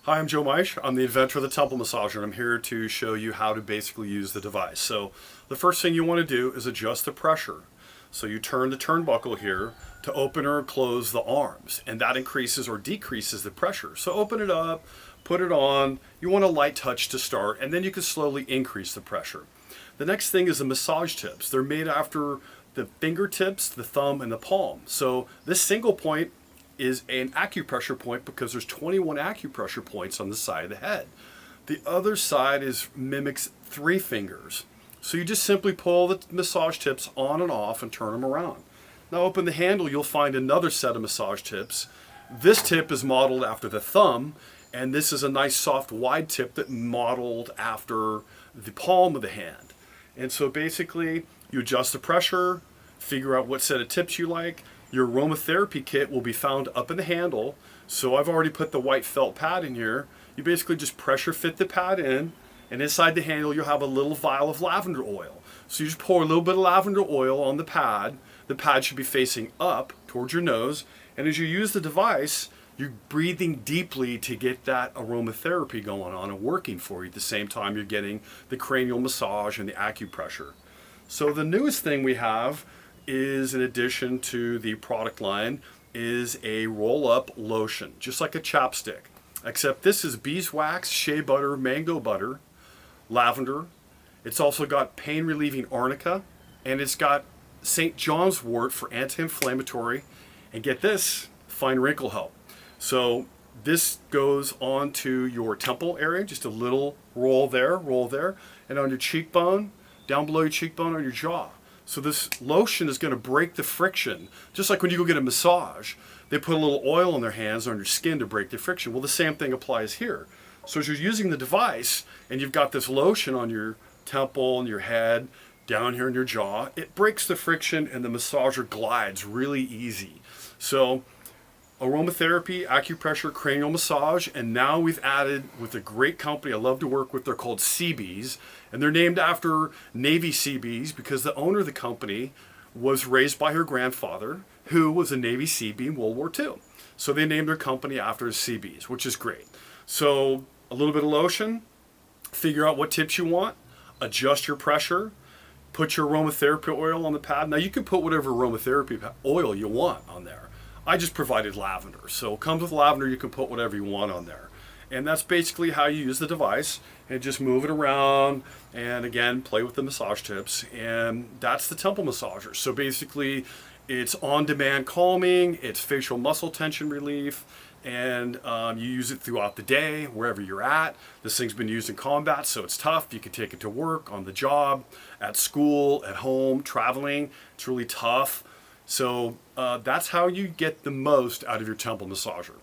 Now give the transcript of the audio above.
Hi, I'm Joe Meisch. I'm the inventor of the temple massager, and I'm here to show you how to basically use the device. So the first thing you want to do is adjust the pressure. So you turn the turnbuckle here to open or close the arms, and that increases or decreases the pressure. So open it up, put it on. You want a light touch to start, and then you can slowly increase the pressure. The next thing is the massage tips. They're made after the fingertips, the thumb, and the palm. So this single point is an acupressure point because there's 21 acupressure points on the side of the head. The other side mimics 3 fingers. So you just simply pull the massage tips on and off and turn them around. Now open the handle, you'll find another set of massage tips. This tip is modeled after the thumb, and this is a nice soft wide tip that modeled after the palm of the hand. And so basically you adjust the pressure, figure out what set of tips you like. Your aromatherapy kit will be found up in the handle. So I've already put the white felt pad in here. You basically just pressure fit the pad in, and inside the handle you'll have a little vial of lavender oil. So you just pour a little bit of lavender oil on the pad. The pad should be facing up towards your nose, and as you use the device, you're breathing deeply to get that aromatherapy going on and working for you at the same time you're getting the cranial massage and the acupressure. So the newest thing we have is, in addition to the product line, is a roll-up lotion, just like a chapstick, except this is beeswax, shea butter, mango butter, lavender. It's also got pain-relieving arnica, and it's got St Johns Wort for anti-inflammatory, and get this, fine wrinkle help. So this goes onto your temple area, just a little roll there, and on your cheekbone, down below your cheekbone, on your jaw. So this lotion is going to break the friction. Just like when you go get a massage, they put a little oil on their hands on your skin to break the friction. Well, the same thing applies here. So as you're using the device and you've got this lotion on your temple and your head, down here in your jaw, it breaks the friction and the massager glides really easy. So aromatherapy, acupressure, cranial massage, and now we've added with a great company I love to work with. They're called Seabees, and they're named after Navy Seabees because the owner of the company was raised by her grandfather, who was a Navy Seabee in World War II. So they named their company after Seabees, which is great. So a little bit of lotion, figure out what tips you want, adjust your pressure, put your aromatherapy oil on the pad. Now you can put whatever aromatherapy oil you want on there. I just provided lavender. So it comes with lavender, you can put whatever you want on there. And that's basically how you use the device, and just move it around and again play with the massage tips, and that's the temple massager. So basically it's on-demand calming, it's facial muscle tension relief, and you use it throughout the day wherever you're at. This thing's been used in combat, so it's tough. You can take it to work, on the job, at school, at home, traveling. It's really tough. So that's how you get the most out of your temple massager.